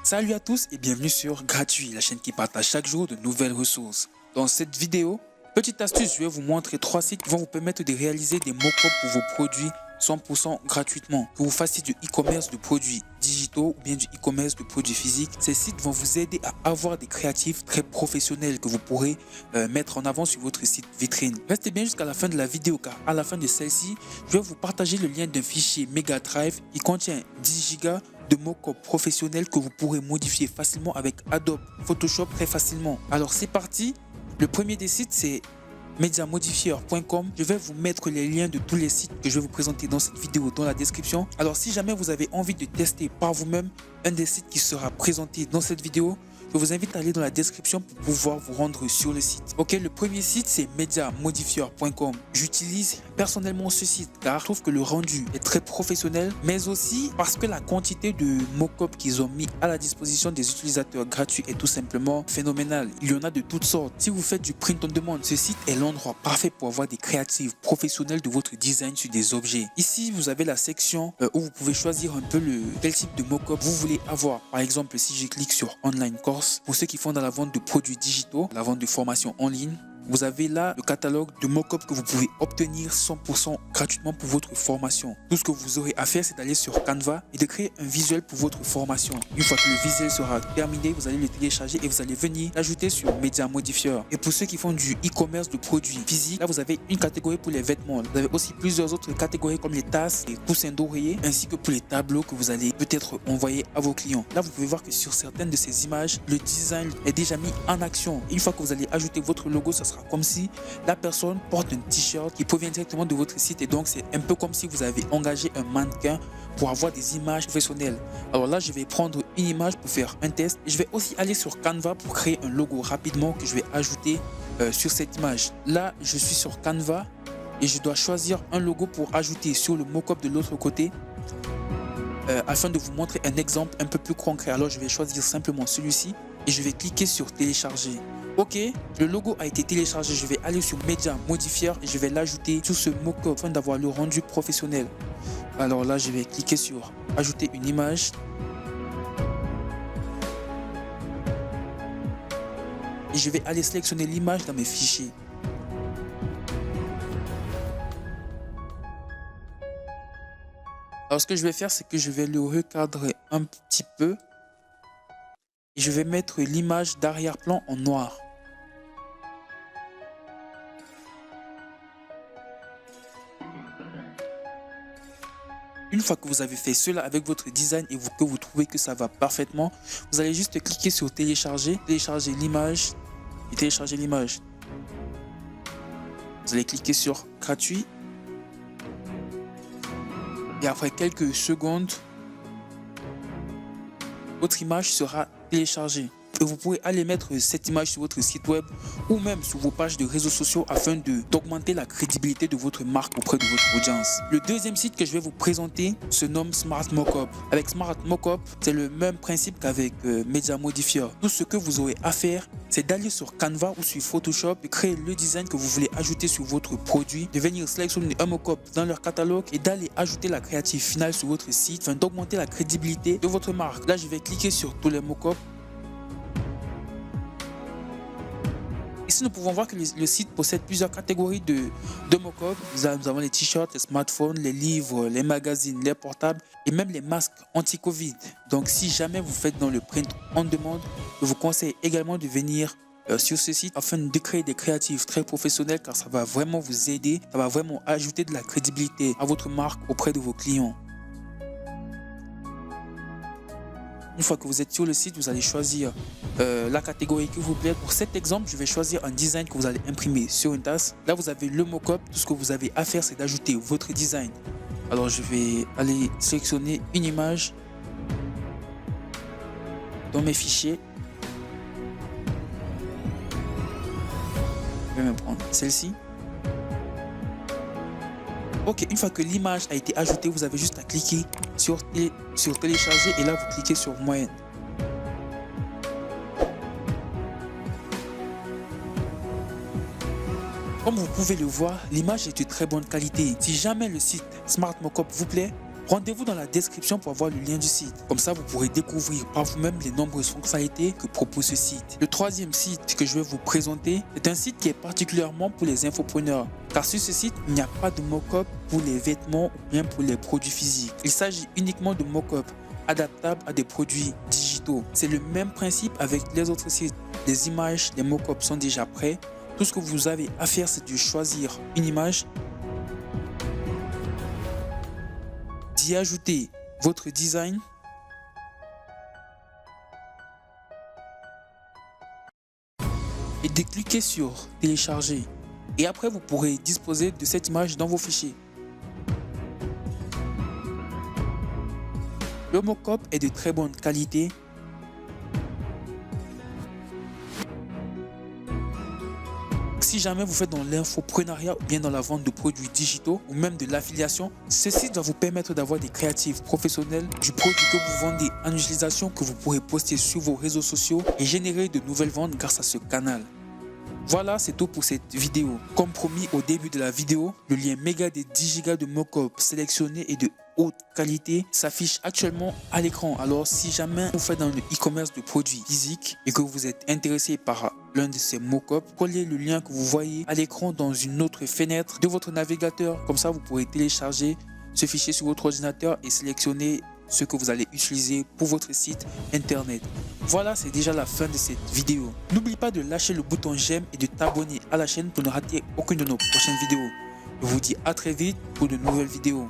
Salut à tous et bienvenue sur Gratuit, la chaîne qui partage chaque jour de nouvelles ressources. Dans cette vidéo, petite astuce, je vais vous montrer 3 sites qui vont vous permettre de réaliser des mock-ups pour vos produits 100% gratuitement. Que vous fassiez du e-commerce de produits digitaux ou bien du e-commerce de produits physiques, ces sites vont vous aider à avoir des créatifs très professionnels que vous pourrez mettre en avant sur votre site vitrine. Restez bien jusqu'à la fin de la vidéo car à la fin de celle-ci, je vais vous partager le lien d'un fichier Mega Drive qui contient 10 Go de mock-up professionnels que vous pourrez modifier facilement avec Adobe Photoshop très facilement. Alors c'est parti. Le premier des sites c'est mediamodifier.com. Je vais vous mettre les liens de tous les sites que je vais vous présenter dans cette vidéo dans la description. Alors si jamais vous avez envie de tester par vous-même un des sites qui sera présenté dans cette vidéo, je vous invite à aller dans la description pour pouvoir vous rendre sur le site. Ok, le premier site c'est mediamodifier.com. J'utilise personnellement ce site car je trouve que le rendu est très professionnel, mais aussi parce que la quantité de mock-up qu'ils ont mis à la disposition des utilisateurs gratuits est tout simplement phénoménale. Il y en a de toutes sortes. Si vous faites du print on demand, ce site est l'endroit parfait pour avoir des créatives professionnelles de votre design sur des objets. Ici, vous avez la section où vous pouvez choisir un peu quel type de mock-up vous voulez avoir. Par exemple, si je clique sur Online Course, pour ceux qui font dans la vente de produits digitaux, la vente de formations en ligne, vous avez là le catalogue de mock-up que vous pouvez obtenir 100% gratuitement pour votre formation. Tout ce que vous aurez à faire, c'est d'aller sur Canva et de créer un visuel pour votre formation. Une fois que le visuel sera terminé, vous allez le télécharger et vous allez venir l'ajouter sur Media Modifier. Et pour ceux qui font du e-commerce de produits physiques, là vous avez une catégorie pour les vêtements. Vous avez aussi plusieurs autres catégories comme les tasses, les coussins d'oreiller, ainsi que pour les tableaux que vous allez peut-être envoyer à vos clients. Là vous pouvez voir que sur certaines de ces images, le design est déjà mis en action. Une fois que vous allez ajouter votre logo, ça sera comme si la personne porte un t-shirt qui provient directement de votre site et donc c'est un peu comme si vous avez engagé un mannequin pour avoir des images professionnelles. Alors là je vais prendre une image pour faire un test et je vais aussi aller sur Canva pour créer un logo rapidement que je vais ajouter sur cette image. Là je suis sur Canva et je dois choisir un logo pour ajouter sur le mock-up de l'autre côté afin de vous montrer un exemple un peu plus concret. Alors je vais choisir simplement celui-ci et je vais cliquer sur télécharger. Ok, le logo a été téléchargé, je vais aller sur Media Modifier et je vais l'ajouter sur ce mock-up afin d'avoir le rendu professionnel. Alors là, je vais cliquer sur ajouter une image. Et je vais aller sélectionner l'image dans mes fichiers. Alors ce que je vais faire, c'est que je vais le recadrer un petit peu. Et je vais mettre l'image d'arrière-plan en noir. Une fois que vous avez fait cela avec votre design et que vous trouvez que ça va parfaitement, vous allez juste cliquer sur télécharger, télécharger l'image et télécharger l'image. Vous allez cliquer sur gratuit et après quelques secondes, votre image sera téléchargée. Et vous pourrez aller mettre cette image sur votre site web ou même sur vos pages de réseaux sociaux afin d'augmenter la crédibilité de votre marque auprès de votre audience. Le deuxième site que je vais vous présenter se nomme Smart Mockup. Avec Smart Mockup, c'est le même principe qu'avec Media Modifier. Tout ce que vous aurez à faire, c'est d'aller sur Canva ou sur Photoshop et créer le design que vous voulez ajouter sur votre produit, de venir sélectionner un mockup dans leur catalogue et d'aller ajouter la créative finale sur votre site afin d'augmenter la crédibilité de votre marque. Là, je vais cliquer sur tous les mockups. Ici, nous pouvons voir que le site possède plusieurs catégories de mock-up. Nous avons les t-shirts, les smartphones, les livres, les magazines, les portables et même les masques anti-Covid. Donc, si jamais vous faites dans le print on demande, je vous conseille également de venir sur ce site afin de créer des créatifs très professionnels car ça va vraiment vous aider, ça va vraiment ajouter de la crédibilité à votre marque auprès de vos clients. Une fois que vous êtes sur le site, vous allez choisir la catégorie qui vous plaît. Pour cet exemple, je vais choisir un design que vous allez imprimer sur une tasse. Là, vous avez le mock-up. Tout ce que vous avez à faire, c'est d'ajouter votre design. Alors, je vais aller sélectionner une image dans mes fichiers. Je vais me prendre celle-ci. Ok, une fois que l'image a été ajoutée, vous avez juste à cliquer sur télécharger et là vous cliquez sur moyenne. Comme vous pouvez le voir, l'image est de très bonne qualité. Si jamais le site Smart Mockup vous plaît, Rendez-vous dans la description pour avoir le lien du site. Comme ça, vous pourrez découvrir par vous-même les nombreuses fonctionnalités que propose ce site. Le troisième site que je vais vous présenter est un site qui est particulièrement pour les infopreneurs. Car sur ce site, il n'y a pas de mock-up pour les vêtements ou bien pour les produits physiques. Il s'agit uniquement de mock-up adaptables à des produits digitaux. C'est le même principe avec les autres sites. Les images, les mock-ups sont déjà prêts. Tout ce que vous avez à faire, c'est de choisir une image, d'y ajouter votre design et de cliquer sur télécharger. Et après, vous pourrez disposer de cette image dans vos fichiers. Le mock-up est de très bonne qualité. Si jamais vous faites dans l'infoprenariat ou bien dans la vente de produits digitaux ou même de l'affiliation, ce site va vous permettre d'avoir des créatifs professionnels du produit que vous vendez en utilisation que vous pourrez poster sur vos réseaux sociaux et générer de nouvelles ventes grâce à ce canal. Voilà, c'est tout pour cette vidéo. Comme promis au début de la vidéo, le lien méga des 10 Go de mock-up sélectionnés et de haute qualité s'affiche actuellement à l'écran. Alors si jamais vous faites dans le e-commerce de produits physiques et que vous êtes intéressé par l'un de ces mock-ups, collez le lien que vous voyez à l'écran dans une autre fenêtre de votre navigateur. Comme ça, vous pourrez télécharger ce fichier sur votre ordinateur et sélectionner ce que vous allez utiliser pour votre site internet. Voilà, c'est déjà la fin de cette vidéo. N'oublie pas de lâcher le bouton j'aime et de t'abonner à la chaîne pour ne rater aucune de nos prochaines vidéos. Je vous dis à très vite pour de nouvelles vidéos.